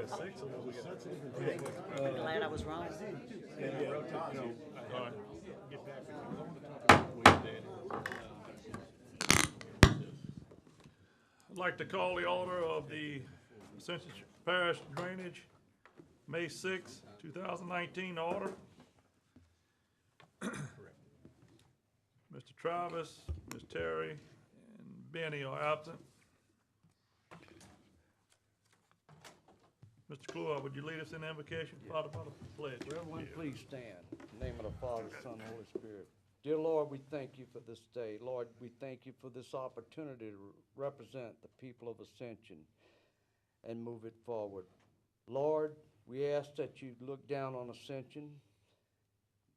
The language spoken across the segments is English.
6. I'm glad I was wrong. All right. Get back if you want to talk about I'd like to call the order of the Ascension Parish Drainage, May 6, 2019 order. Mr. Travis, Ms. Terry, and Benny are absent. Mr. Clua, would you lead us in the invocation, followed by the pledge? Will everyone please stand? In the name of the Father, Son, and Holy Spirit. Dear Lord, we thank you for this day. Lord, we thank you for this opportunity to represent the people of Ascension and move it forward. Lord, we ask that you look down on Ascension,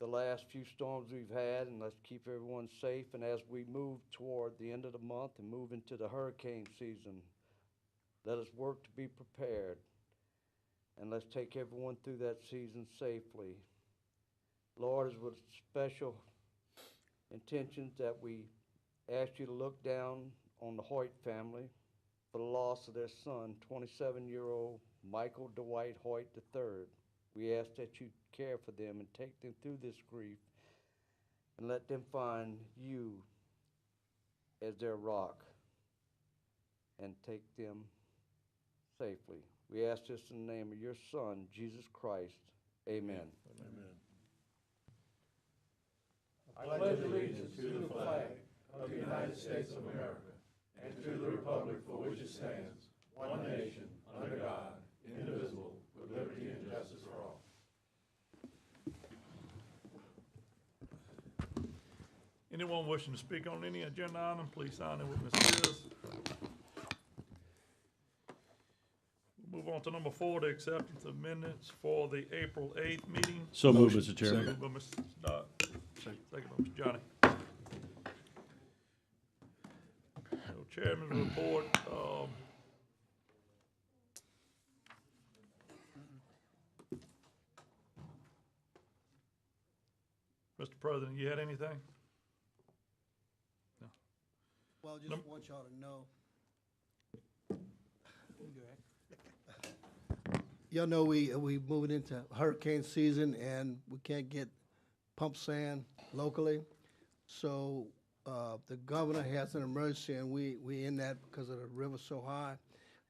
the last few storms we've had, and let's keep everyone safe. And as we move toward the end of the month and move into the hurricane season, let us work to be prepared. And let's take everyone through that season safely. Lord, it's with special intentions that we ask you to look down on the Hoyt family for the loss of their son, 27-year-old Michael Dwight Hoyt III. We ask that you care for them and take them through this grief and let them find you as their rock and take them safely. We ask this in the name of your Son, Jesus Christ. Amen. Amen. I pledge allegiance to the flag of the United States of America and to the republic for which it stands, one nation, under God, indivisible, with liberty and justice for all. Anyone wishing to speak on any agenda item, please sign in with Ms. Spears. Move on to number 4, the acceptance of minutes for the April 8th meeting. So moved, Mr. Chairman. Moved by Mr. Dodd. Second by Mr. Johnny. No chairman's report. Mr. President, you had anything? No. Well, just want y'all to know. Y'all know we moving into hurricane season and we can't get pump sand locally. So the governor has an emergency and we in that because of the river so high.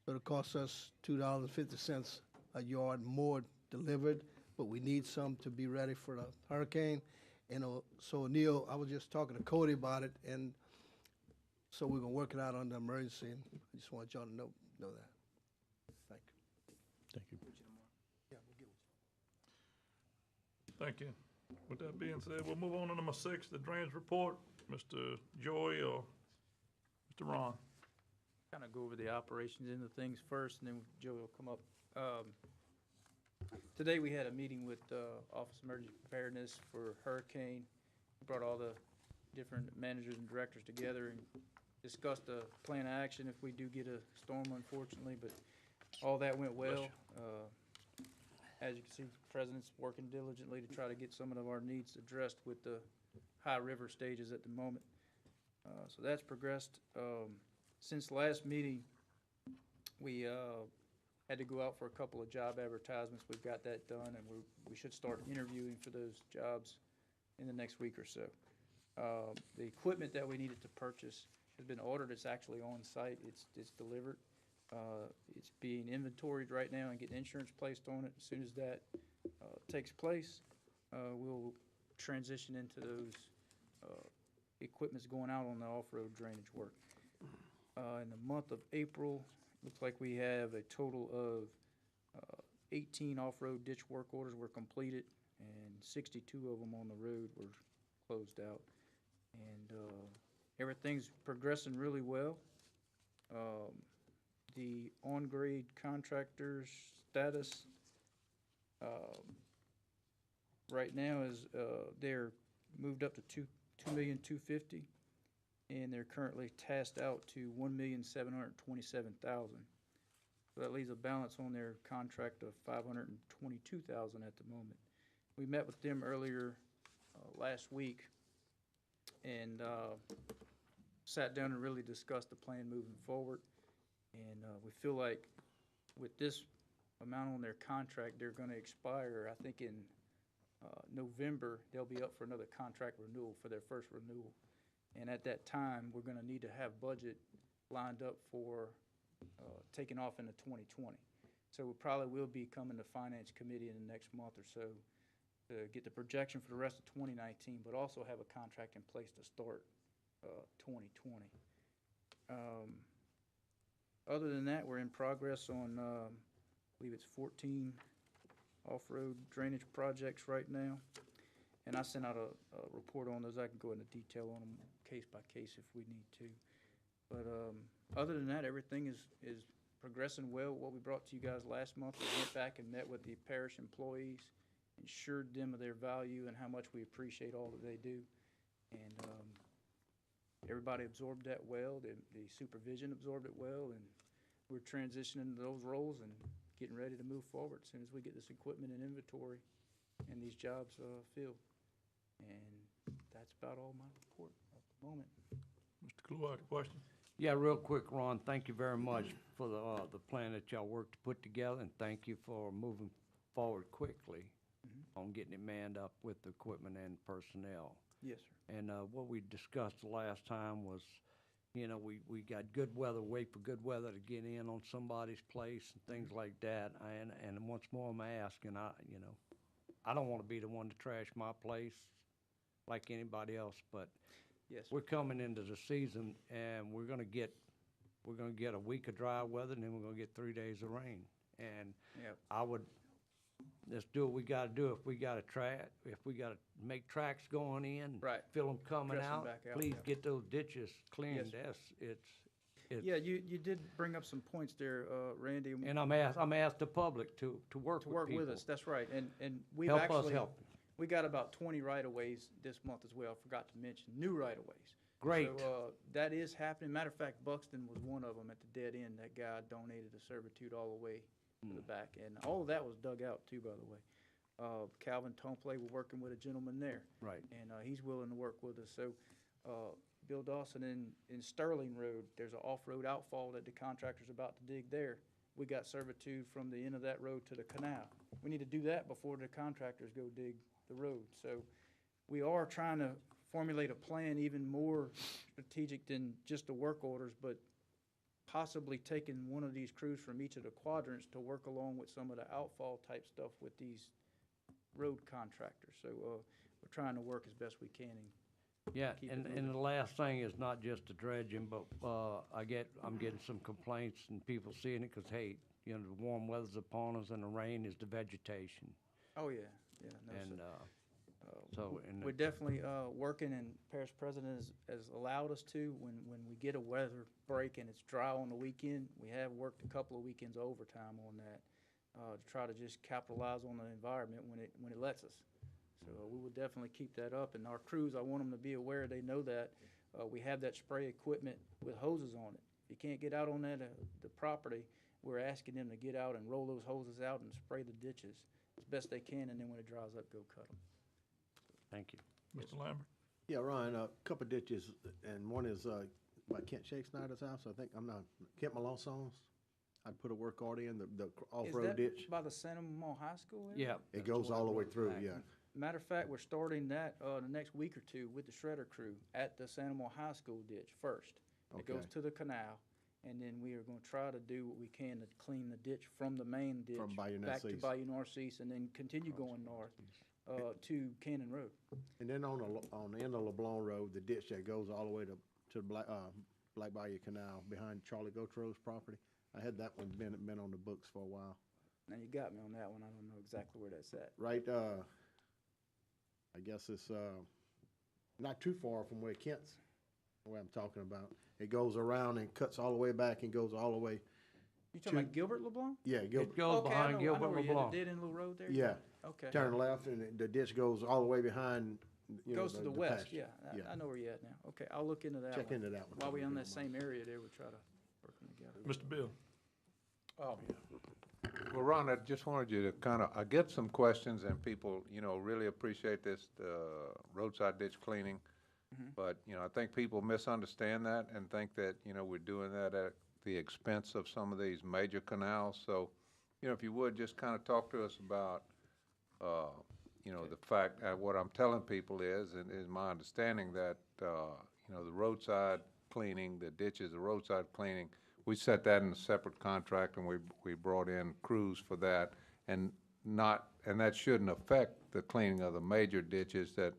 So it costs us $2.50 a yard more delivered, but we need some to be ready for the hurricane. And so Neil, I was just talking to Cody about it, and so we're gonna work it out on the emergency. And I just want y'all to know that. Thank you. Thank you. Yeah, we'll get with you. Thank you. With that being said, we'll move on to number 6, the drainage report. Mr. Joy or Mr. Ron? Kind of go over the operations into things first, and then Joe will come up. Today we had a meeting with Office of Emergency Preparedness for hurricane. We brought all the different managers and directors together and discussed a plan of action if we do get a storm, unfortunately, but all that went well. As you can see, the President's working diligently to try to get some of our needs addressed with the high river stages at the moment. So that's progressed. Since the last meeting, we had to go out for a couple of job advertisements. We've got that done, and we should start interviewing for those jobs in the next week or so. The equipment that we needed to purchase has been ordered. It's actually on site. It's delivered. It's being inventoried right now and getting insurance placed on it. As soon as that takes place, we'll transition into those equipment's going out on the off-road drainage work. In the month of April, looks like we have a total of 18 off-road ditch work orders were completed, and 62 of them on the road were closed out. And everything's progressing really well. The on-grade contractor's status right now is they're moved up to $2,250,000, and they're currently tasked out to $1,727,000. So that leaves a balance on their contract of $522,000 at the moment. We met with them earlier last week and sat down and really discussed the plan moving forward. And we feel like with this amount on their contract. They're gonna expire, I think in November, they'll be up for another contract renewal for their first renewal. And at that time, we're gonna need to have budget lined up for taking off into 2020. So we probably will be coming to Finance Committee in the next month or so to get the projection for the rest of 2019, but also have a contract in place to start 2020. Other than that, we're in progress on, I believe it's 14 off-road drainage projects right now. And I sent out a report on those. I can go into detail on them case by case if we need to. But other than that, everything is progressing well. What we brought to you guys last month, we went back and met with the parish employees, assured them of their value and how much we appreciate all that they do. And everybody absorbed that well. The supervision absorbed it well, and we're transitioning into those roles and getting ready to move forward as soon as we get this equipment in inventory and these jobs filled. And that's about all my report at the moment. Mr. Kluwak, a question? Yeah, real quick, Ron, thank you very much for the plan that y'all worked to put together, and thank you for moving forward quickly on getting it manned up with the equipment and personnel. Yes, sir. And what we discussed the last time was, you know, we got good weather, wait for good weather to get in on somebody's place and things like that. And once more, I'm asking, I don't want to be the one to trash my place like anybody else, but Yes, sir. we're coming into the season, and we're gonna get a week of dry weather, and then we're gonna get 3 days of rain. And Yep. let's do what we gotta do. If we gotta make tracks going in, Right. fill them coming Press 'em out, back out, please yeah. get those ditches cleaned. Yes, It's Yeah, you did bring up some points there, Randy. and I'm asked the public to work To with work with people. us, that's right. And we've Help us actually, help. we got about 20 right-of-ways this month as well. I forgot to mention, new right-of-ways. Great. So that is happening. Matter of fact, Buxton was one of them at the dead end. That guy donated a servitude all the way to the back. And all of that was dug out too, by the way. Calvin Tomplay, we're working with a gentleman there. Right. And he's willing to work with us. So Bill Dawson in Sterling Road, there's an off-road outfall that the contractor's about to dig there. We got servitude from the end of that road to the canal. We need to do that before the contractors go dig the road. So we are trying to formulate a plan even more strategic than just the work orders, but possibly taking one of these crews from each of the quadrants to work along with some of the outfall type stuff with these road contractors. So we're trying to work as best we can. Yeah, keep it and moving. the last thing is not just the dredging, but I'm getting some complaints and people seeing it because, hey, you know, the warm weather's upon us and the rain is the vegetation. Oh, yeah, yeah. No, And so we're definitely working, and Parish President has allowed us to, when we get a weather break and it's dry on the weekend, we have worked a couple of weekends overtime on that to try to just capitalize on the environment when it lets us. So we will definitely keep that up, and our crews, I want them to be aware, they know that we have that spray equipment with hoses on it. If you can't get out on that the property, we're asking them to get out and roll those hoses out and spray the ditches as best they can, and then when it dries up, go cut them. thank you. Mr. Lambert? Yeah, Ryan, a couple of ditches, and one is by Kent Shake Snyder's house, I think, Kent Malonzo's. I'd put a work order in, the off-road ditch. Is that by the Santa Monica High School area? Yeah. It goes all the way through, yeah. Matter of fact, we're starting that the next week or two with the shredder crew at the Santa Monica High School ditch first. It goes Okay. to the canal, and then we are going to try to do what we can to clean the ditch from the main ditch From Bayou back to Narcisse. Bayou Narcisse, and then continue going north to Cannon Road. And then on the end of LeBlanc Road, the ditch that goes all the way to Black Bayou Canal behind Charlie Gautreau's property. I had that one been on the books for a while. Now, you got me on that one. I don't know exactly where that's at. Right, I guess it's not too far from where Kent's, where I'm talking about. It goes around and cuts all the way back and goes all the way, You talking about Gilbert LeBlanc? yeah, It goes Okay, behind I know Gilbert where you're at. LeBlanc. The dead end little road there? yeah. Okay. Turn left and the ditch goes all the way behind, you know, Goes to the west, pasture. yeah. Yeah. I know where you're at now. Okay, I'll look into that Check one. into that one. While we're on that if you don't same area there, we'll try to work them together. Mr. Bill? Well, Ron, I just wanted you to kind of, I get some questions, and people, you know, really appreciate this, roadside ditch cleaning. But, you know, I think people misunderstand that and think that, you know, we're doing that at the expense of some of these major canals. So you know, if you would, just kind of talk to us about, you know, the fact, what I'm telling people is, and is my understanding that, you know, the roadside cleaning, the ditches, the roadside cleaning, we set that in a separate contract, and we brought in crews for that, and that shouldn't affect the cleaning of the major ditches that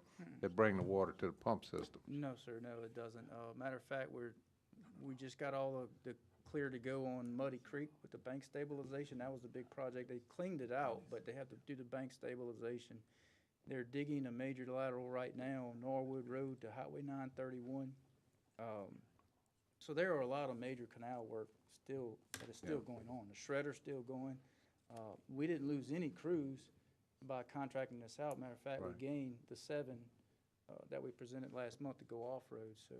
bring the water to the pump system. No, sir, no, it doesn't. Matter of fact, we just got all the clear to go on Muddy Creek with the bank stabilization. That was the big project. They cleaned it out, but they have to do the bank stabilization. They're digging a major lateral right now on Norwood Road to Highway 931. So there are a lot of major canal work that is still going on. The shredder's still going. We didn't lose any crews by contracting this out. Matter of fact, Right. we gained the 7 that we presented last month to go off-road. So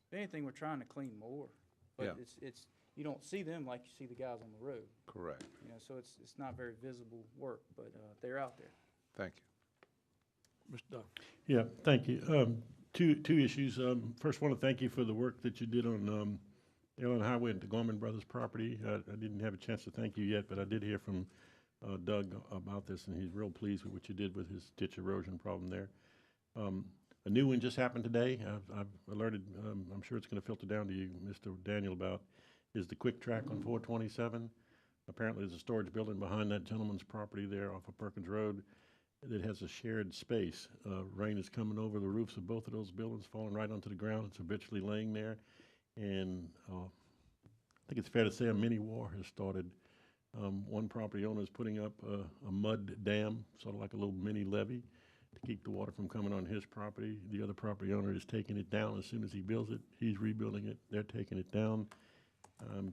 if anything, we're trying to clean more. But Yeah. it's you don't see them like you see the guys on the road. Correct. You know, so it's not very visible work, but they're out there. Thank you. Mr. Doc. Yeah, thank you. Two issues. First, want to thank you for the work that you did on Allen Highway and the Gorman Brothers property. I didn't have a chance to thank you yet, but I did hear from Doug about this, and he's real pleased with what you did with his ditch erosion problem there. A new one just happened today. I've alerted, I'm sure it's going to filter down to you, Mr. Daniel, about, is the quick track on 427. Apparently, there's a storage building behind that gentleman's property there off of Perkins Road that has a shared space. Rain is coming over the roofs of both of those buildings, falling right onto the ground. It's habitually laying there. And I think it's fair to say a mini war has started. One property owner is putting up a mud dam, sort of like a little mini levee, to keep the water from coming on his property. The other property owner is taking it down as soon as he builds it. He's rebuilding it. They're taking it down,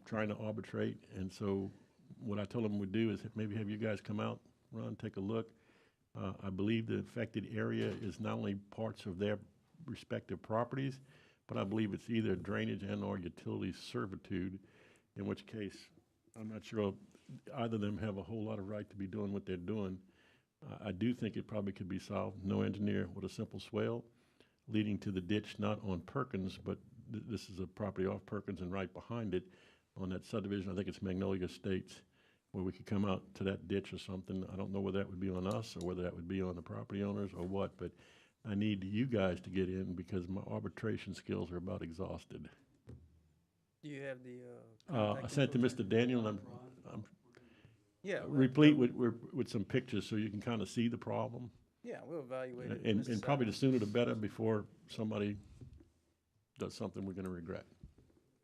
trying to arbitrate. And so what I told them we'd do is maybe have you guys come out, Ron, take a look. I believe the affected area is not only parts of their respective properties, but I believe it's either drainage and or utility servitude, in which case I'm not sure either of them have a whole lot of right to be doing what they're doing. I do think it probably could be solved, no engineer, with a simple swale leading to the ditch, not on Perkins, but this is a property off Perkins and right behind it on that subdivision. I think it's Magnolia Estates, where we could come out to that ditch or something. I don't know whether that would be on us or whether that would be on the property owners or what, but I need you guys to get in because my arbitration skills are about exhausted. Do you have the I sent to Mr. Daniel, and I'm Yeah, well, replete with some pictures so you can kind of see the problem. yeah, we'll evaluate it. And Mr. probably the Simon. sooner the better before somebody does something we're gonna regret.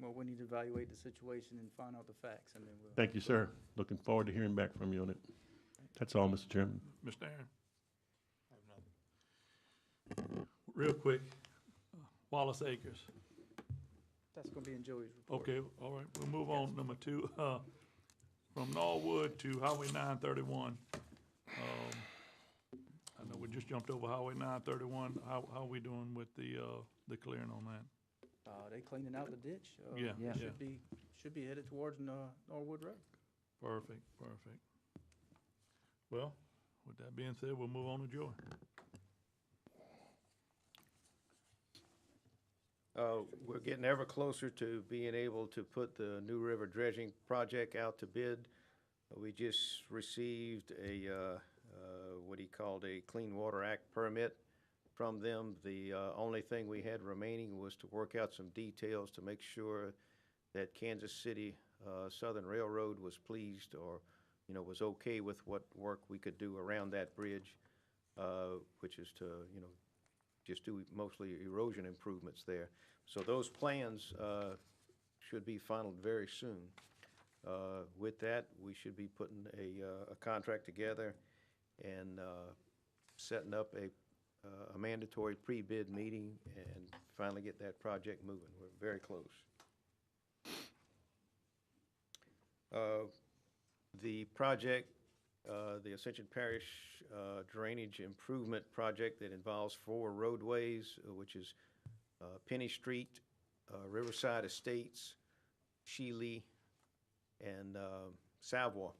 Well, we need to evaluate the situation and find out the facts, and then we'll. Thank you, sir. Looking forward to hearing back from you on it. That's all, Mr. Chairman. Mr. Aaron? Real quick, Wallace Acres. That's gonna be in Joey's report. Okay, all right, we'll move on. Number 2, from Norwood to Highway 931. I know we just jumped over Highway 931. How we doing with the clearing on that? They cleaning out the ditch. Yeah, yeah. Should be headed towards Norwood Road. Perfect. Well, with that being said, we'll move on to Joy. We're getting ever closer to being able to put the New River dredging project out to bid. We just received what he called a Clean Water Act permit from them. The only thing we had remaining was to work out some details to make sure that Kansas City Southern Railroad was pleased or, was okay with what work we could do around that bridge, which is to, just do mostly erosion improvements there. So those plans should be finalized very soon. With that, we should be putting a contract together and setting up a mandatory pre-bid meeting and finally get that project moving. We're very close. The project, the Ascension Parish drainage improvement project that involves 4 roadways, which is Penny Street, Riverside Estates, Shealy, and Savoy.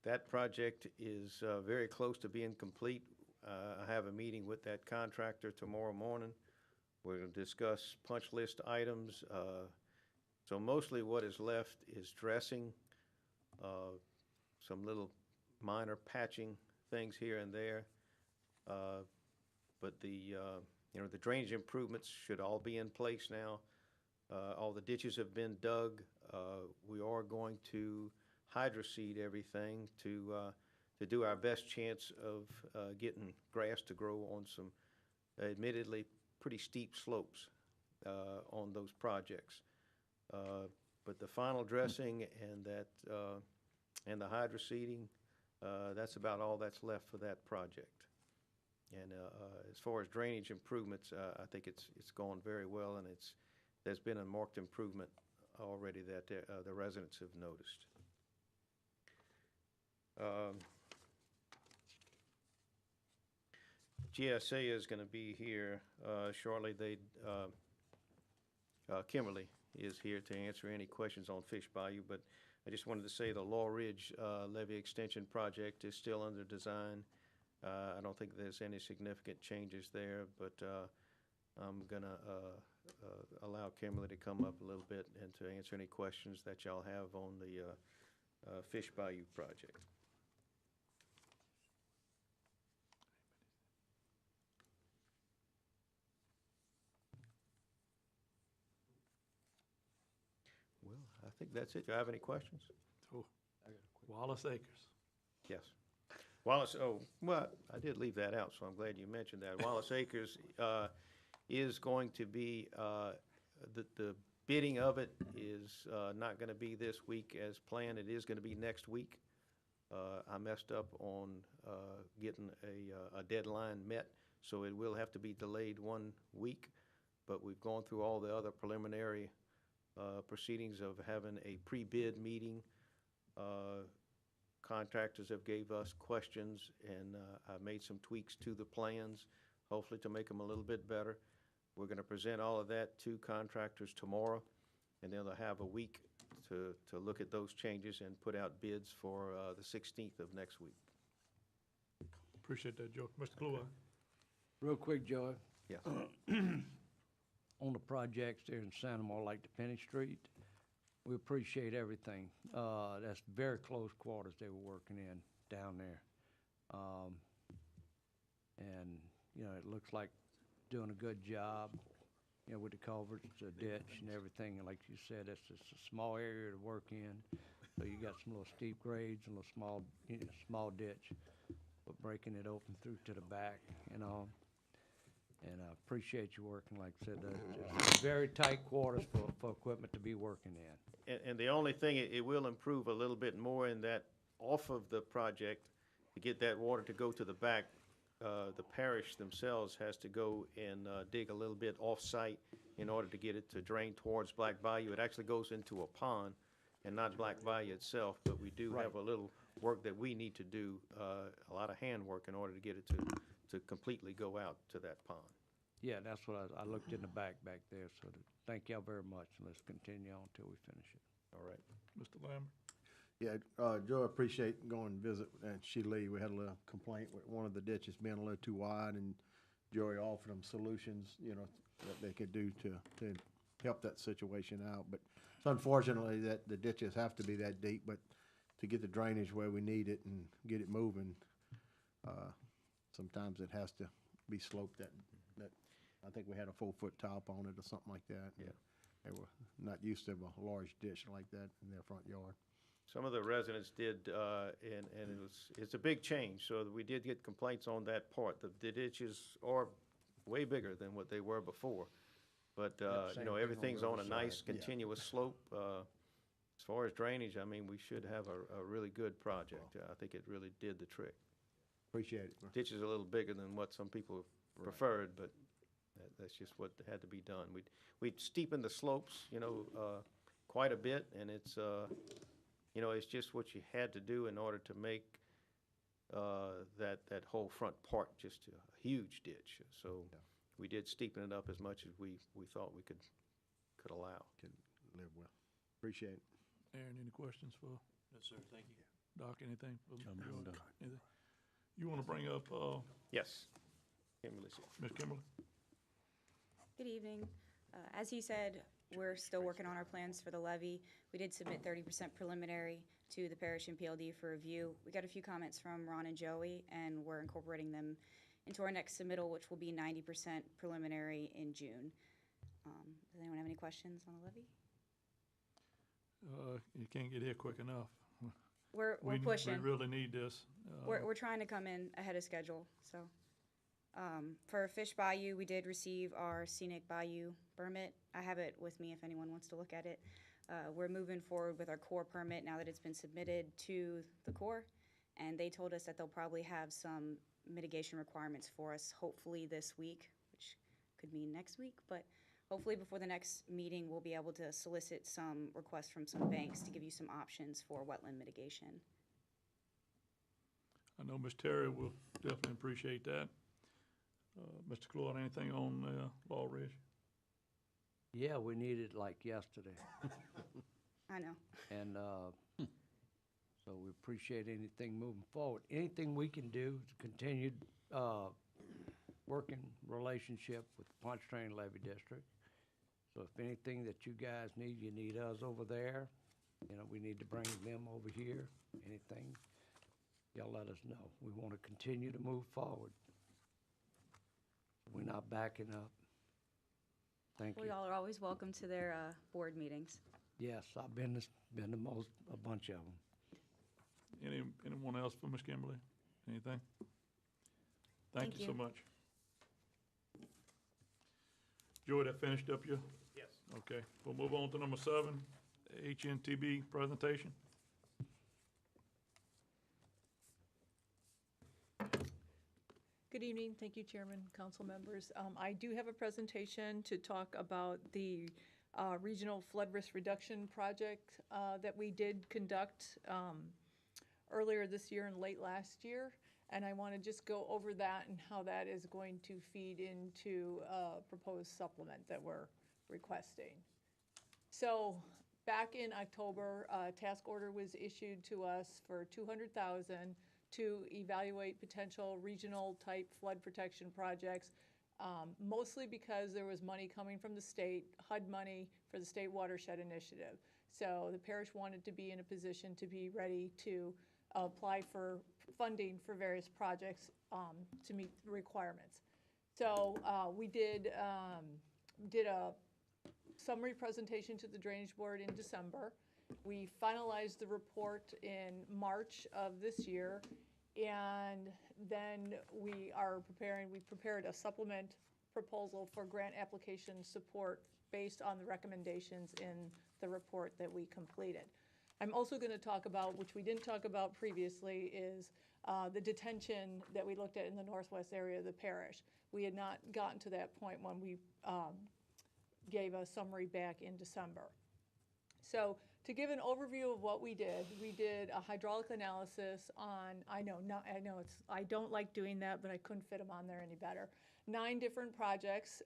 That project is very close to being complete. I have a meeting with that contractor tomorrow morning. We're going to discuss punch list items. So mostly what is left is dressing. some little minor patching things here and there. But the drainage improvements should all be in place now. All the ditches have been dug. We are going to hydroseed everything to do our best chance of getting grass to grow on some admittedly pretty steep slopes on those projects. But the final dressing and the hydroseeding, that's about all that's left for that project. And as far as drainage improvements, I think it's gone very well, and there's been a marked improvement already that the residents have noticed. GSA is going to be here shortly. Kimberly is here to answer any questions on Fish Bayou, but I just wanted to say the Law Ridge levee extension project is still under design. I don't think there's any significant changes there, but I'm going to allow Kimberly to come up a little bit and to answer any questions that y'all have on the Fish Bayou project. Well, I think that's it. Do you have any questions? Oh, Wallace Acres. Yes. Wallace, oh, well, I did leave that out, so I'm glad you mentioned that. Wallace Acres is going to be, the bidding of it is not going to be this week as planned. It is going to be next week. I messed up on getting a deadline met, so it will have to be delayed 1 week. But we've gone through all the other preliminary proceedings of having a pre-bid meeting. Contractors have gave us questions, and I've made some tweaks to the plans, hopefully to make them a little bit better. We're going to present all of that to contractors tomorrow, and then they'll have a week to look at those changes and put out bids for the 16th of next week. Appreciate that, Joe. Mr. Clue. Real quick, Joy. Yes. On the projects there in Santa Monica, like the Penny Street, we appreciate everything. That's very close quarters they were working in down there. And, you know, it looks like doing a good job, you know, with the culverts, the ditch and everything. And like you said, it's just a small area to work in. So you got some little steep grades and a little small, small ditch, but breaking it open through to the back, you know. And I appreciate you working, like I said, just very tight quarters for equipment to be working in. And the only thing, it will improve a little bit more in that off of the project, to get that water to go to the back, the parish themselves has to go and dig a little bit off-site in order to get it to drain towards Black Bayou. It actually goes into a pond and not Black Bayou itself, but we do have a little work that we need to do, a lot of hand work in order to get it to completely go out to that pond. Yeah, that's what I looked in the back there, so thank y'all very much, and let's continue on until we finish it. All right. Mr. Lambert. Yeah, Joe, I appreciate going and visit at Shealy. We had a little complaint with one of the ditches being a little too wide, and Joey offered them solutions, you know, that they could do to help that situation out. But it's unfortunately that the ditches have to be that deep, but to get the drainage where we need it and get it moving, sometimes it has to be sloped that I think we had a 4-foot top on it or something like that. Yeah. They were not used to a large ditch like that in their front yard. Some of the residents did, and it's a big change, so we did get complaints on that part. The ditches are way bigger than what they were before. But, you know, everything's on a nice continuous slope. As far as drainage, I mean, we should have a really good project. I think it really did the trick. Appreciate it. Ditch is a little bigger than what some people preferred, but that's just what had to be done. We'd steepen the slopes, you know, quite a bit, and it's, you know, it's just what you had to do in order to make that whole front part just a huge ditch. So we did steepen it up as much as we thought we could allow. Can live well. Appreciate it. Aaron, any questions for? No, sir, thank you. Doc, anything? done. Anything? You want to bring up, Yes. Kimberly's here. Ms. Kimberly? Good evening. As you said, we're still working on our plans for the levy. We did submit 30% preliminary. to the parish and PLD for review. We got a few comments from Ron and Joey, and we're incorporating them into our next submittal, which will be 90% preliminary in June. Does anyone have any questions on the levy? You can't get here quick enough. We're We pushing. really need this. We're trying to come in ahead of schedule, so. For Fish Bayou, we did receive our scenic bayou permit. I have it with me if anyone wants to look at it. We're moving forward with our core permit now that it's been submitted to the Corps, and they told us that they'll probably have some mitigation requirements for us, hopefully this week, which could mean next week, but hopefully before the next meeting, we'll be able to solicit some requests from some banks to give you some options for wetland mitigation. I know Ms. Terry will definitely appreciate that. Mr. Claude, anything on Law Ridge? Yeah, we need it like yesterday. I know. And so we appreciate anything moving forward. Anything we can do to continue working relationship with the Pontchartrain Levy District. So if anything that you guys need, you need us over there. You know, we need to bring them over here. Anything, y'all let us know. We want to continue to move forward. We're not backing up. Thank you. Well, y'all are always welcome to their board meetings. Yes, I've been to most, a bunch of them. Anyone else for Ms. Kimberly? Anything? Thank you so much. Joey, that finished up your? Yes. Okay, we'll move on to number 7, HNTB presentation. Good evening. Thank you, Chairman, council members. I do have a presentation to talk about the regional flood risk reduction project that we did conduct earlier this year and late last year. And I want to just go over that and how that is going to feed into a proposed supplement that we're requesting. So back in October, a task order was issued to us for $200,000 to evaluate potential regional type flood protection projects, mostly because there was money coming from the state, HUD money for the State Watershed Initiative. So the parish wanted to be in a position to be ready to apply for funding for various projects to meet the requirements. So we did a summary presentation to the Drainage Board in December. We finalized the report in March of this year, and then we prepared a supplement proposal for grant application support based on the recommendations in the report that we completed. I'm also going to talk about, which we didn't talk about previously, is the detention that we looked at in the northwest area of the parish. We had not gotten to that point when we gave a summary back in December. So to give an overview of what we did a hydraulic analysis on, I don't like doing that, but I couldn't fit them on there any better. 9 different projects.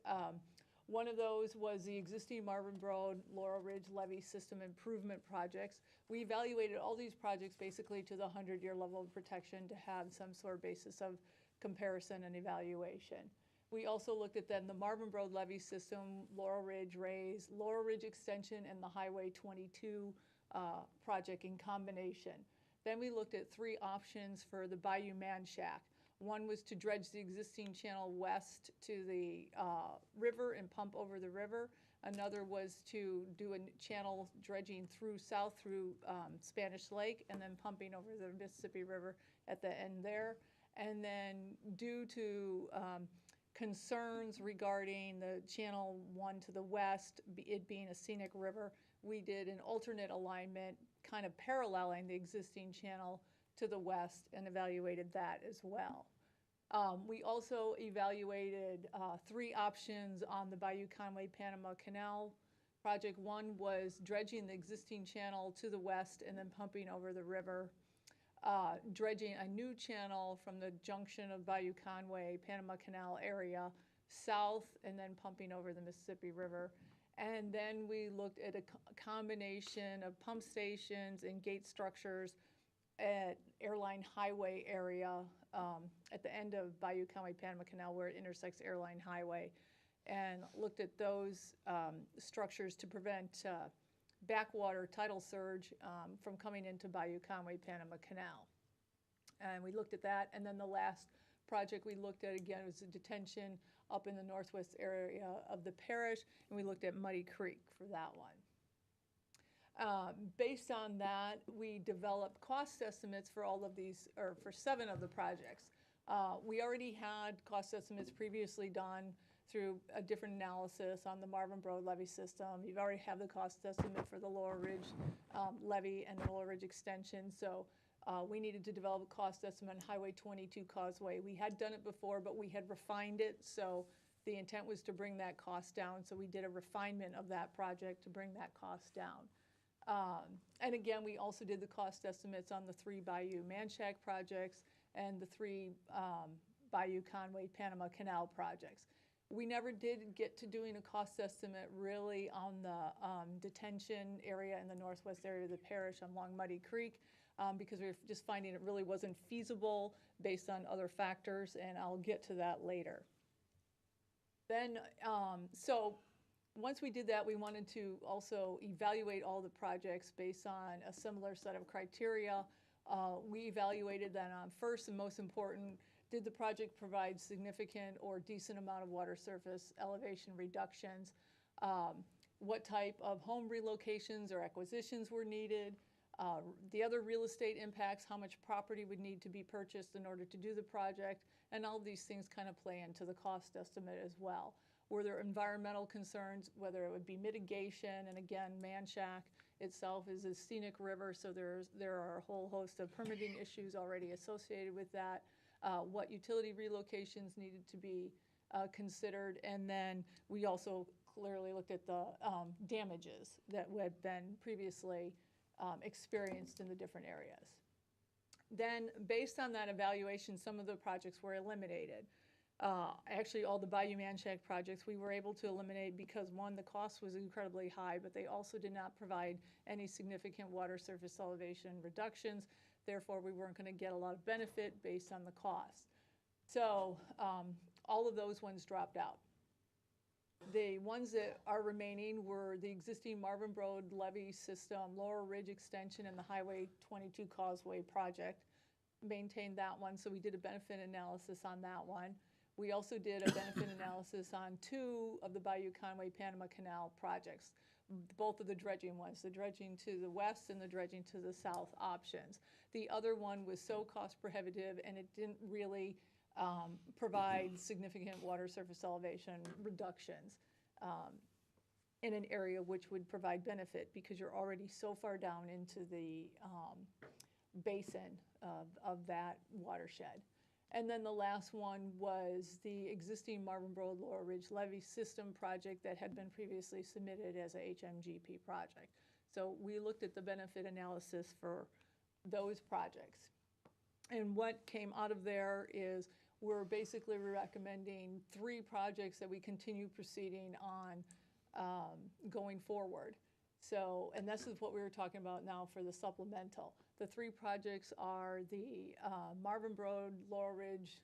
One of those was the existing Marvin Road, Laurel Ridge Levee System Improvement projects. We evaluated all these projects basically to the 100-year level of protection to have some sort of basis of comparison and evaluation. We also looked at then the Marvin Road Levee System, Laurel Ridge Raise, Laurel Ridge Extension, and the Highway 22 project in combination. Then we looked at 3 options for the Bayou Man Shack. One was to dredge the existing channel west to the river and pump over the river. Another was to do a channel dredging south through Spanish Lake and then pumping over the Mississippi River at the end there. And then due to concerns regarding the channel 1 to the west, it being a scenic river, we did an alternate alignment kind of paralleling the existing channel to the west and evaluated that as well. We also evaluated 3 options on the Bayou Conway Panama Canal project. One was dredging the existing channel to the west and then pumping over the river, dredging a new channel from the junction of Bayou Conway, Panama Canal area south, and then pumping over the Mississippi River. And then we looked at a combination of pump stations and gate structures at Airline Highway area at the end of Bayou Conway Panama Canal where it intersects Airline Highway, and looked at those structures to prevent backwater tidal surge from coming into Bayou Conway Panama Canal. And we looked at that, and then the last project we looked at again was a detention up in the northwest area of the parish, and we looked at Muddy Creek for that one. Based on that, we developed cost estimates for all of these, or for 7 of the projects. We already had cost estimates previously done through a different analysis on the Marvin Road levee system. You've already have the cost estimate for the Lower Ridge levee and the Lower Ridge extension. So we needed to develop a cost estimate on Highway 22 Causeway. We had done it before, but we had refined it. So the intent was to bring that cost down. So we did a refinement of that project to bring that cost down. And again, we also did the cost estimates on the 3 Bayou Manchac projects and the 3 Bayou Conway Panama Canal projects. We never did get to doing a cost estimate really on the detention area in the northwest area of the parish along Muddy Creek because we were just finding it really wasn't feasible based on other factors, and I'll get to that later. Then, so once we did that, we wanted to also evaluate all the projects based on a similar set of criteria. We evaluated that on first and most important, did the project provide significant or decent amount of water surface elevation reductions? What type of home relocations or acquisitions were needed? The other real estate impacts, how much property would need to be purchased in order to do the project, and all of these things kind of play into the cost estimate as well. Were there environmental concerns, whether it would be mitigation, and again, Manchac itself is a scenic river, so there are a whole host of permitting issues already associated with that. What utility relocations needed to be considered, and then we also clearly looked at the damages that had been previously experienced in the different areas. Then, based on that evaluation, some of the projects were eliminated. Actually, all the Bayou Manchac projects we were able to eliminate because, one, the cost was incredibly high, but they also did not provide any significant water surface elevation reductions. Therefore, we weren't going to get a lot of benefit based on the cost. So all of those ones dropped out. The ones that are remaining were the existing Marvin Road levee system, Lower Ridge extension, and the Highway 22 Causeway project. Maintained that one, so we did a benefit analysis on that one. We also did a benefit analysis on 2 of the Bayou Conway Panama Canal projects, both of the dredging ones, the dredging to the west and the dredging to the south options. The other one was so cost prohibitive and it didn't really provide significant water surface elevation reductions in an area which would provide benefit because you're already so far down into the basin of that watershed. And then the last one was the existing Marvin Road Lower Ridge levee system project that had been previously submitted as a HMGP project. So we looked at the benefit analysis for those projects. And what came out of there is we're basically recommending 3 projects that we continue proceeding on going forward. So, and this is what we were talking about now for the supplemental. The 3 projects are the Marvin Road, Lower Ridge,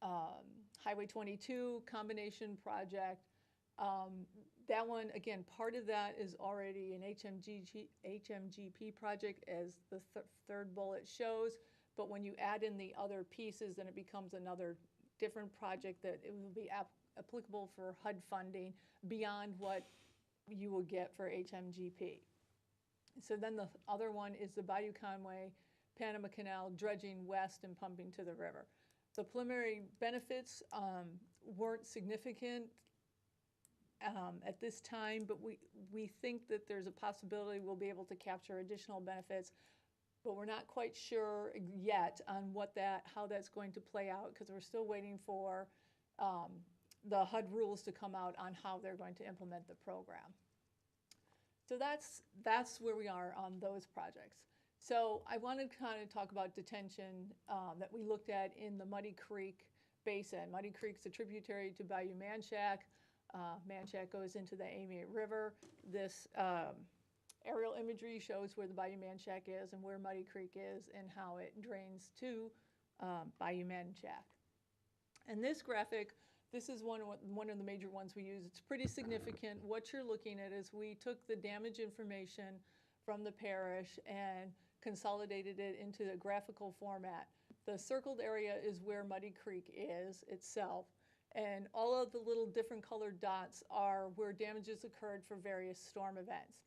Highway 22 combination project. That one, again, part of that is already an HMGP project as the third bullet shows, but when you add in the other pieces, then it becomes another different project that it will be applicable for HUD funding beyond what you will get for HMGP. So then the other one is the Bayou Conway Panama Canal dredging west and pumping to the river. The preliminary benefits weren't significant at this time, but we think that there's a possibility we'll be able to capture additional benefits, but we're not quite sure yet on how that's going to play out because we're still waiting for the HUD rules to come out on how they're going to implement the program. So that's where we are on those projects. So I want to kind of talk about detention that we looked at in the Muddy Creek Basin. Muddy Creek's a tributary to Bayou Manchac. Manchac goes into the Amy River. This aerial imagery shows where the Bayou Manchac is and where Muddy Creek is and how it drains to Bayou Manchac. And this graphic This is one of the major ones we use. It's pretty significant. What you're looking at is we took the damage information from the parish and consolidated it into a graphical format. The circled area is where Muddy Creek is itself, and all of the little different colored dots are where damages occurred for various storm events.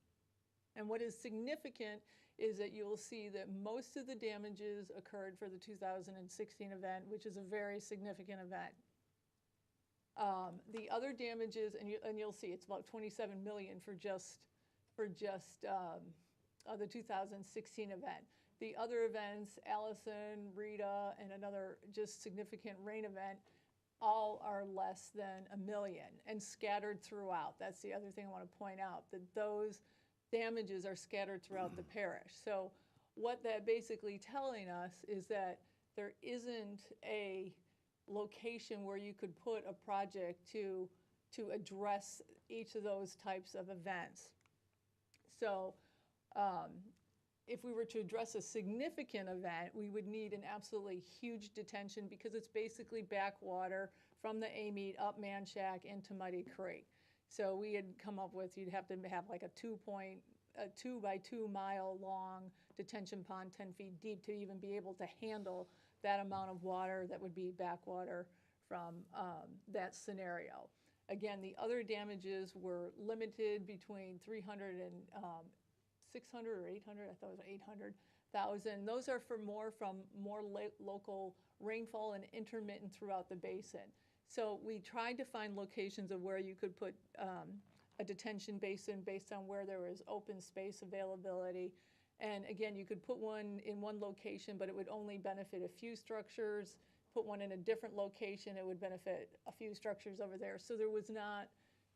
And what is significant is that you will see that most of the damages occurred for the 2016 event, which is a very significant event. The other damages, and you'll see it's about 27 million for just the 2016 event. The other events, Allison, Rita, and another just significant rain event, all are less than $1 million and scattered throughout. That's the other thing I want to point out, that those damages are scattered throughout the parish. So what that basically telling us is that there isn't a location where you could put a project to address each of those types of events. So if we were to address a significant event, we would need an absolutely huge detention because it's basically backwater from the Amite up Manchac into Muddy Creek. So we had come up with, you'd have to have like a 2 by 2 mile long detention pond 10 feet deep to even be able to handle that amount of water that would be backwater from that scenario. Again, the other damages were limited between 300 and 600 or 800, I thought it was 800,000. Those are from more local rainfall and intermittent throughout the basin. So we tried to find locations of where you could put a detention basin based on where there was open space availability. And again, you could put one in one location, but it would only benefit a few structures. Put one in a different location, it would benefit a few structures over there. So there was not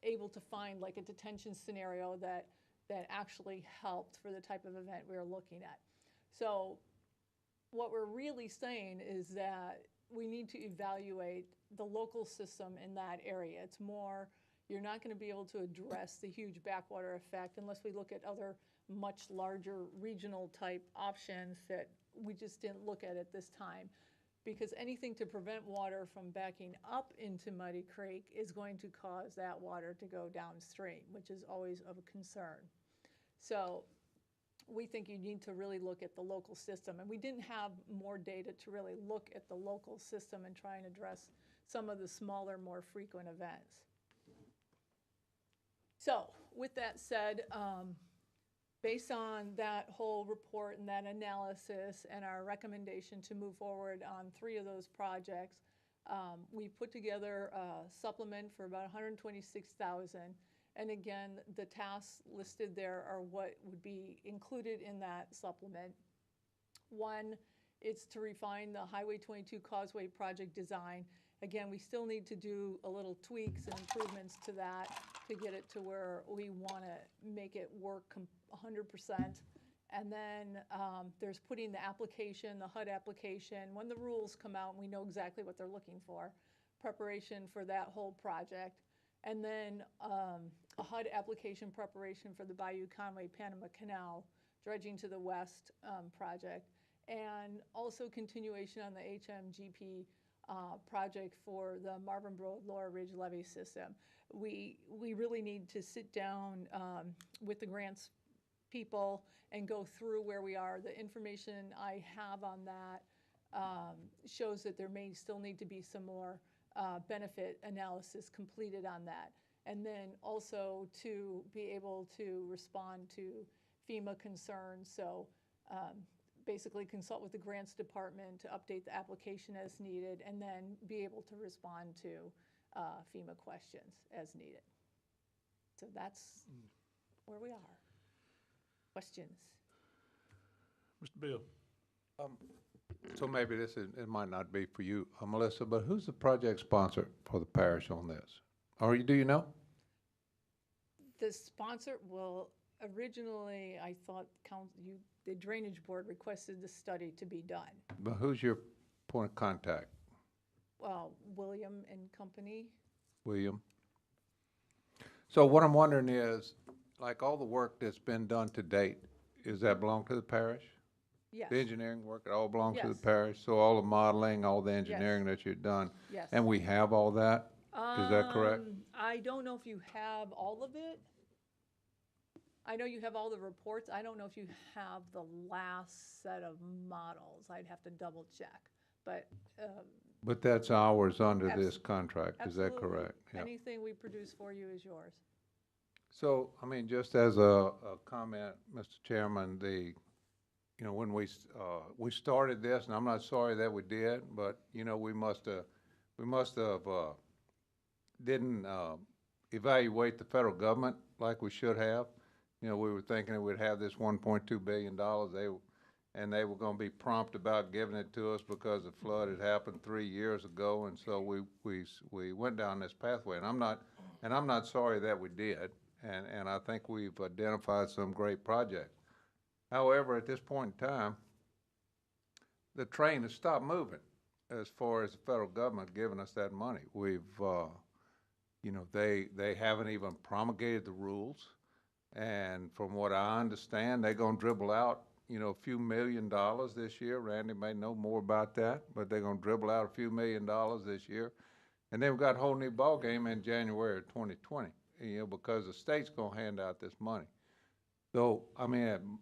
able to find like a detention scenario that actually helped for the type of event we were looking at. So what we're really saying is that we need to evaluate the local system in that area. It's more, you're not going to be able to address the huge backwater effect unless we look at other much larger regional type options that we just didn't look at this time. Because anything to prevent water from backing up into Muddy Creek is going to cause that water to go downstream, which is always of a concern. So we think you need to really look at the local system. And we didn't have more data to really look at the local system and try and address some of the smaller, more frequent events. So with that said, based on that whole report and that analysis and our recommendation to move forward on 3 of those projects, we put together a supplement for about $126,000. And again, the tasks listed there are what would be included in that supplement. One, it's to refine the Highway 22 Causeway project design. Again, we still need to do a little tweaks and improvements to that to get it to where we want to make it work 100%. And then there's putting the application, the HUD application, when the rules come out and we know exactly what they're looking for, preparation for that whole project. And then a HUD application preparation for the Bayou Conway Panama Canal dredging to the west project. And also continuation on the HMGP project for the Marvin Road Laura Ridge levee system. We really need to sit down with the grants people and go through where we are. The information I have on that shows that there may still need to be some more benefit analysis completed on that. And then also to be able to respond to FEMA concerns. So basically consult with the grants department to update the application as needed, and then be able to respond to FEMA questions as needed. So that's where we are. Questions? Mr. Bill? So maybe it might not be for you, Melissa, but who's the project sponsor for the parish on this? Or do you know? The sponsor, well, originally I thought the Drainage Board requested the study to be done. But who's your point of contact? Well, William and Company. William? So what I'm wondering is, like all the work that's been done to date, does that belong to the parish? Yes. The engineering work, it all belongs to the Yes. parish? So all the modeling, all the engineering that you've done? Yes. And we have all that? Is that correct? I don't know if you have all of it. I know you have all the reports. I don't know if you have the last set of models. I'd have to double check, but, But that's ours under Abs- this contract, is that absolutely. correct? Yeah. Anything we produce for you is yours. So, I mean, just as a comment, Mr. Chairman, when we started this, and I'm not sorry that we did, but, we must have didn't evaluate the federal government like we should have. We were thinking that we'd have this $1.2 billion. They were gonna be prompt about giving it to us because the flood had happened 3 years ago, and so we went down this pathway. And I'm not sorry that we did, and I think we've identified some great projects. However, at this point in time, the train has stopped moving as far as the federal government giving us that money. We've, they haven't even promulgated the rules. And from what I understand, they're gonna dribble out, a few $1 million this year. Randy may know more about that, but they're gonna dribble out a few $1 million this year. And then we've got a whole new ballgame in January of 2020, because the state's gonna hand out this money. So, I mean,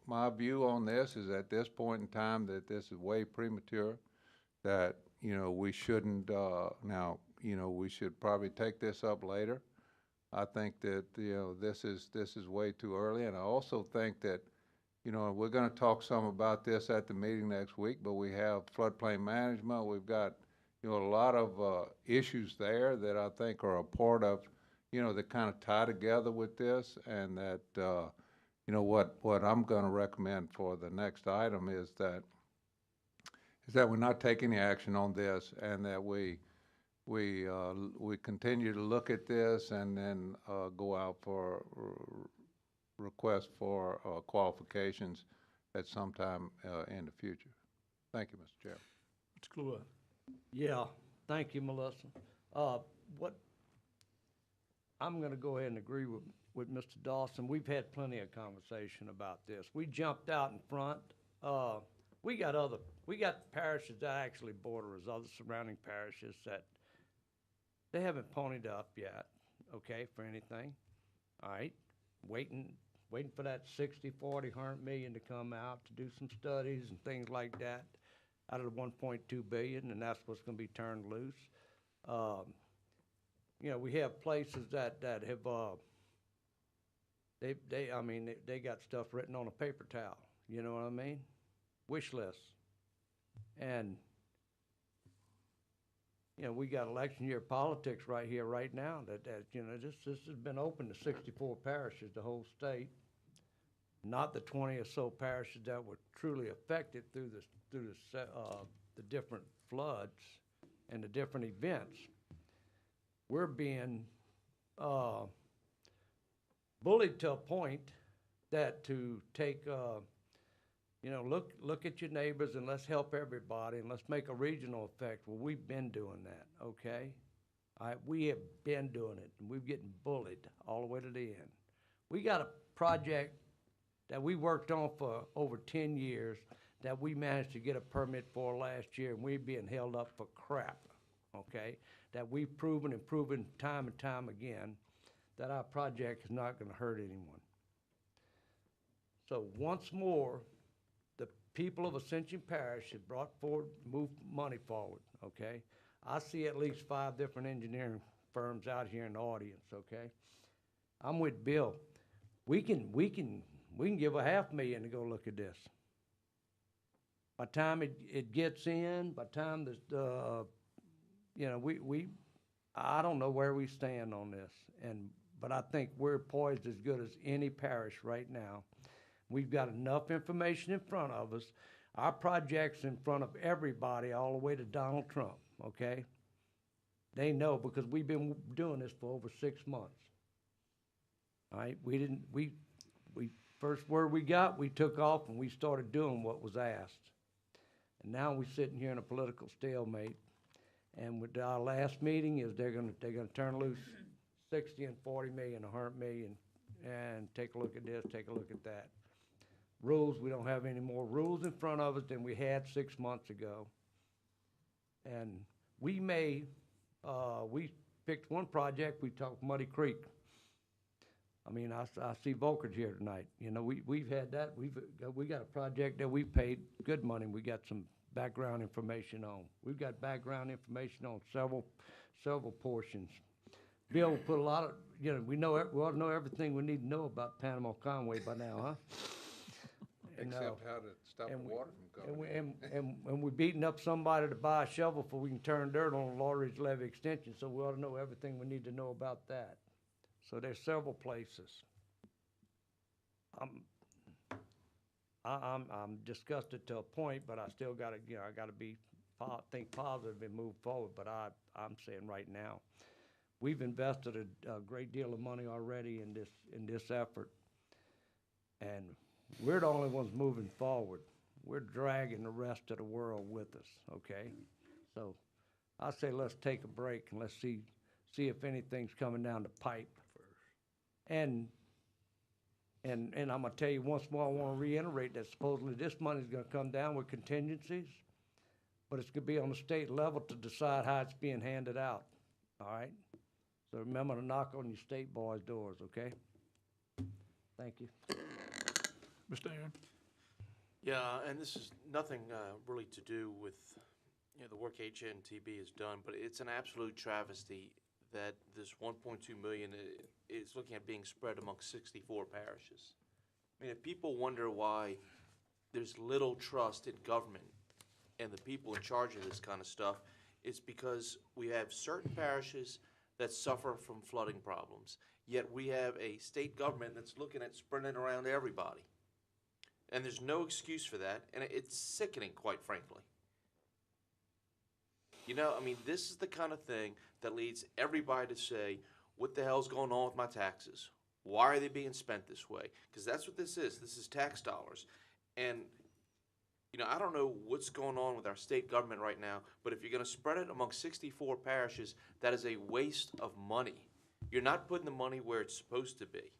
my view on this is at this point in time that this is way premature, that, we shouldn't, we should probably take this up later. I think that, this is way too early. And I also think that, we're gonna talk some about this at the meeting next week, but we have floodplain management. We've got, a lot of issues there that I think are a part of, that kind of tie together with this, and that, what I'm gonna recommend for the next item is that we're not taking any action on this, and that we continue to look at this and then go out for requests for qualifications at some time in the future. Thank you, Mr. Chairman. Mr. Cluett. Yeah, thank you, Melissa. I'm gonna go ahead and agree with Mr. Dawson. We've had plenty of conversation about this. We jumped out in front. We got parishes that actually border us, other surrounding parishes that they haven't ponied up yet, okay, for anything. All right, waiting for that 60, 40, 100 million to come out to do some studies and things like that out of the 1.2 billion, and that's what's gonna be turned loose. We have places that have, they got stuff written on a paper towel, you know what I mean? Wish lists. And, we got election year politics right here, right now, that this has been open to 64 parishes, the whole state, not the 20 or so parishes that were truly affected through the different floods and the different events. We're being bullied to a point that to take, look at your neighbors and let's help everybody and let's make a regional effect. Well, we've been doing that, okay? We have been doing it, and we're getting bullied all the way to the end. We got a project that we worked on for over 10 years that we managed to get a permit for last year, and we're being held up for crap, okay? That we've proven time and time again that our project is not gonna hurt anyone. So once more, the people of Ascension Parish have moved money forward, okay? I see at least 5 different engineering firms out here in the audience, okay? I'm with Bill. We can give $500,000 to go look at this. By the time it gets in, by the time I don't know where we stand on this, but I think we're poised as good as any parish right now. We've got enough information in front of us. Our project's in front of everybody, all the way to Donald Trump, okay? They know, because we've been doing this for over 6 months. All right, we first word we got, we took off and we started doing what was asked. And now we're sitting here in a political stalemate. And with our last meeting is they're gonna turn loose 60 and 40 million, 100 million, and take a look at this, take a look at that. Rules, we don't have any more rules in front of us than we had 6 months ago. And we may, we picked one project, we talked Muddy Creek. I mean, I see Volker's here tonight. You know, we've had that. We got a project that we paid good money. We got some background information on. We've got background information on several portions. Bill put a lot of, you know, we ought to know everything we need to know about Panama Conway by now, huh? Except how to stop the water from coming in. And we're beating up somebody to buy a shovel so we can turn dirt on the Law Ridge Levee extension, so we ought to know everything we need to know about that. So there's several places. I'm disgusted to a point, but I still gotta, you know, I gotta think positive and move forward, but I'm saying right now, we've invested a great deal of money already in this effort, and we're the only ones moving forward. We're dragging the rest of the world with us, okay? So I say let's take a break and let's see if anything's coming down the pipe. And I'm gonna tell you once more, I wanna reiterate that supposedly this money's gonna come down with contingencies, but it's gonna be on the state level to decide how it's being handed out, all right? So remember to knock on your state boys' doors, okay? Thank you. Mr. Aaron? Yeah, and this is nothing really to do with, you know, the work HNTB has done, but it's an absolute travesty that this 1.2 million is looking at being spread among 64 parishes. I mean, if people wonder why there's little trust in government and the people in charge of this kind of stuff, it's because we have certain parishes that suffer from flooding problems, yet we have a state government that's looking at spreading it around everybody. And there's no excuse for that, and it's sickening, quite frankly. You know, I mean, this is the kind of thing that leads everybody to say, what the hell's going on with my taxes? Why are they being spent this way? Because that's what this is. This is tax dollars. And, you know, I don't know what's going on with our state government right now, but if you're going to spread it among 64 parishes, that is a waste of money. You're not putting the money where it's supposed to be.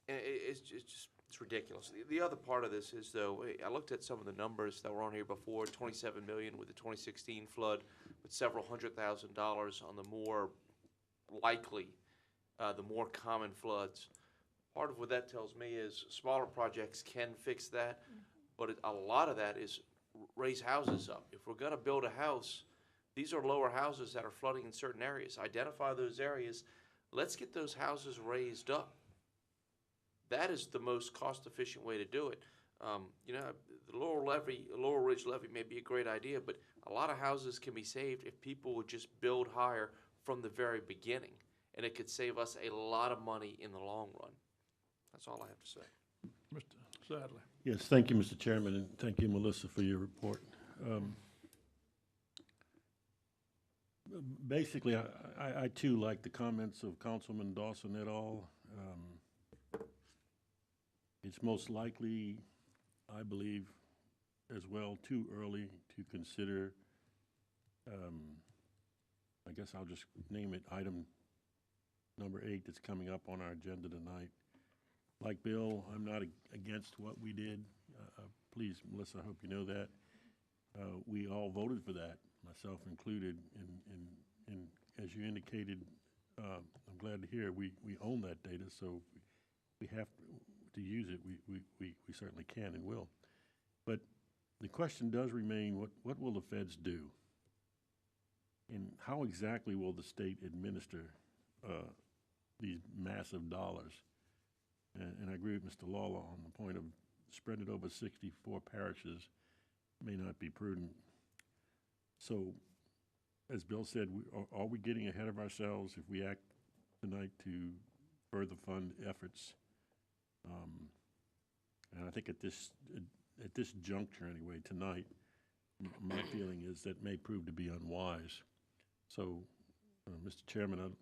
And it's ridiculous. The other part of this is, though, I looked at some of the numbers that were on here before, 27 million with the 2016 flood, with several $100,000 on the more likely, the more common floods. Part of what that tells me is smaller projects can fix that, but a lot of that is raise houses up. If we're gonna build a house, these are lower houses that are flooding in certain areas. Identify those areas. Let's get those houses raised up. That is the most cost-efficient way to do it. You know, the Lower Ridge levee may be a great idea, but a lot of houses can be saved if people would just build higher from the very beginning, and it could save us a lot of money in the long run. That's all I have to say. Mr. Sadler? Yes, thank you, Mr. Chairman, and thank you, Melissa, for your report. Basically, I too like the comments of Councilman Dawson et al. It's most likely, I believe, as well, too early to consider, I guess I'll just name it item number 8 that's coming up on our agenda tonight. Like Bill, I'm not against what we did. Please, Melissa, I hope you know that. We all voted for that, myself included, and as you indicated, I'm glad to hear we own that data, so we have to use it. We certainly can and will. But the question does remain, what will the feds do? And how exactly will the state administer these massive dollars? And I agree with Mr. Lawler on the point of spreading it over 64 parishes may not be prudent. So, as Bill said, are we getting ahead of ourselves if we act tonight to further fund efforts? And I think at this juncture anyway, tonight, my feeling is that may prove to be unwise. So, Mr. Chairman,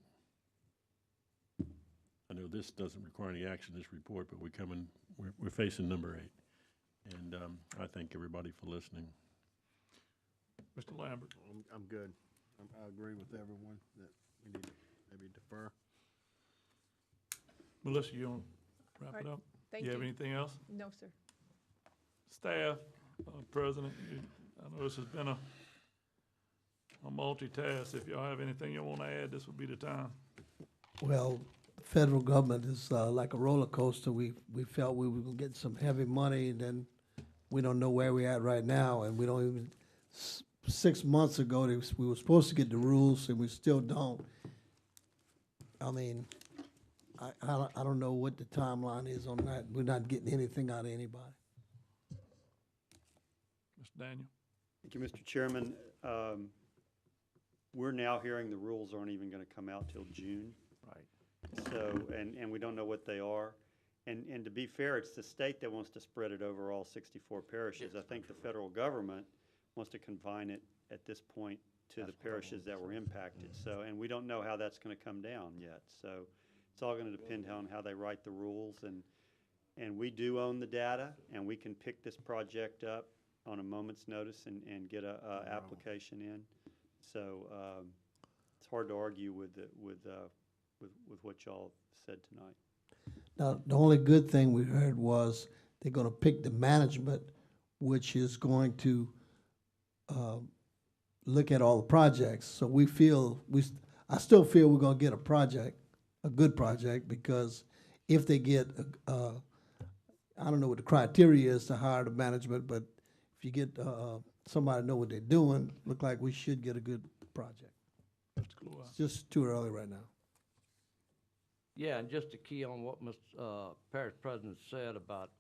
I know this doesn't require any action, this report, but we're facing number 8. And I thank everybody for listening. Mr. Lambert? I'm good. I agree with everyone that we need to maybe defer. Melissa, you want to wrap it up? Thank You have you. anything else? No, sir. Staff, President, I know this has been I'll multitask. If y'all have anything you wanna add, this would be the time. Well, the federal government is like a roller coaster. We felt we were gonna get some heavy money, and then we don't know where we're at right now, and we don't even, 6 months ago, we were supposed to get the rules, and we still don't. I mean, I don't know what the timeline is on that. We're not getting anything out of anybody. Mr. Daniel? Thank you, Mr. Chairman. We're now hearing the rules aren't even gonna come out till June. Right. So, and we don't know what they are. And to be fair, it's the state that wants to spread it over all 64 parishes. I think the federal government wants to confine it at this point to the parishes that were impacted. So, and we don't know how that's gonna come down yet. So it's all gonna depend on how they write the rules. And we do own the data, and we can pick this project up on a moment's notice and get a application in. So, it's hard to argue with what y'all said tonight. Now, the only good thing we heard was they're gonna pick the management, which is going to look at all the projects. So I still feel we're gonna get a good project, because if they get, I don't know what the criteria is to hire the management, but if you get somebody to know what they're doing, look like we should get a good project. It's just too early right now. Yeah, and just to key on what Mr. Parish President said about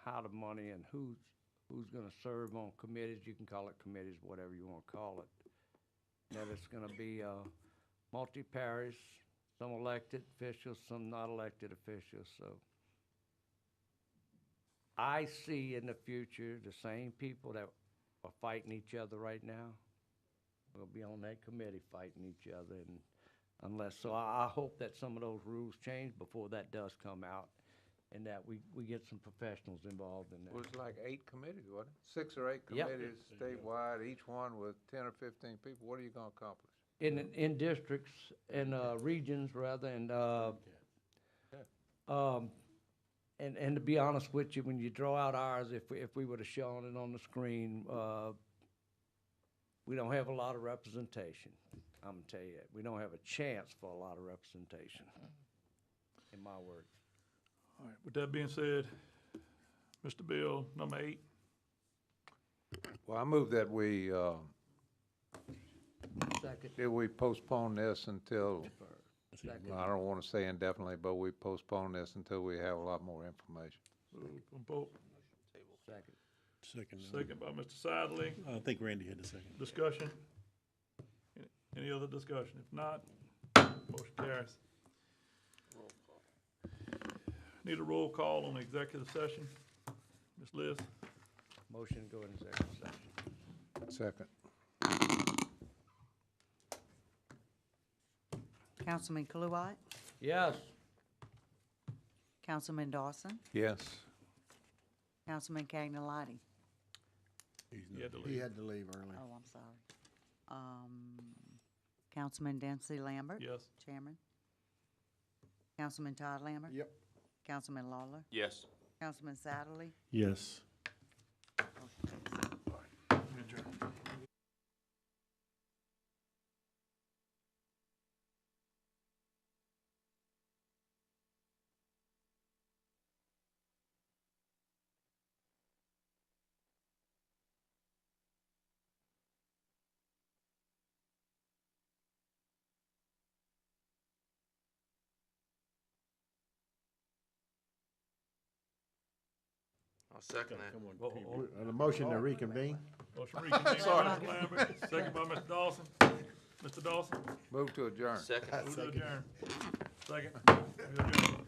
how the money and who's gonna serve on committees, you can call it committees, whatever you wanna call it. That it's gonna be, multi-parish, some elected officials, some not elected officials, so. I see in the future, the same people that are fighting each other right now will be on that committee fighting each other, and so I hope that some of those rules change before that does come out, and that we get some professionals involved in that. It was like 8 committees, wasn't it? 6 or 8 Yep. committees statewide, each one with 10 or 15 people. What are you gonna accomplish? In districts and regions rather, and to be honest with you, when you draw out ours, if we would have shown it on the screen, we don't have a lot of representation. I'm gonna tell you that. We don't have a chance for a lot of representation, in my words. All right, with that being said, Mr. Bill, number 8. Well, I move that we, Second. that we postpone this until, Second. I don't wanna say indefinitely, but we postpone this until we have a lot more information. Second. Second by Mr. Sidley. I think Randy had the second. Discussion? Any other discussion? If not, motion carries. Need a roll call on the executive session. Ms. Liz? Motion to go in executive session. Second. Councilman Kluwat, Yes. Councilman Dawson, Yes. Councilman Cagnolati. He had to He leave. had to leave early. Oh, I'm sorry. Councilman Dempsey Lambert. Yes. Chairman. Councilman Todd Lambert. Yep. Councilman Lawler. Yes. Councilman Satterly. Yes. I'll second that. The motion to reconvene? Motion reconvened by Mr. Lambert, second by Mr. Dawson. Mr. Dawson? Move to adjourn. Second. Move to adjourn. Second. We adjourn.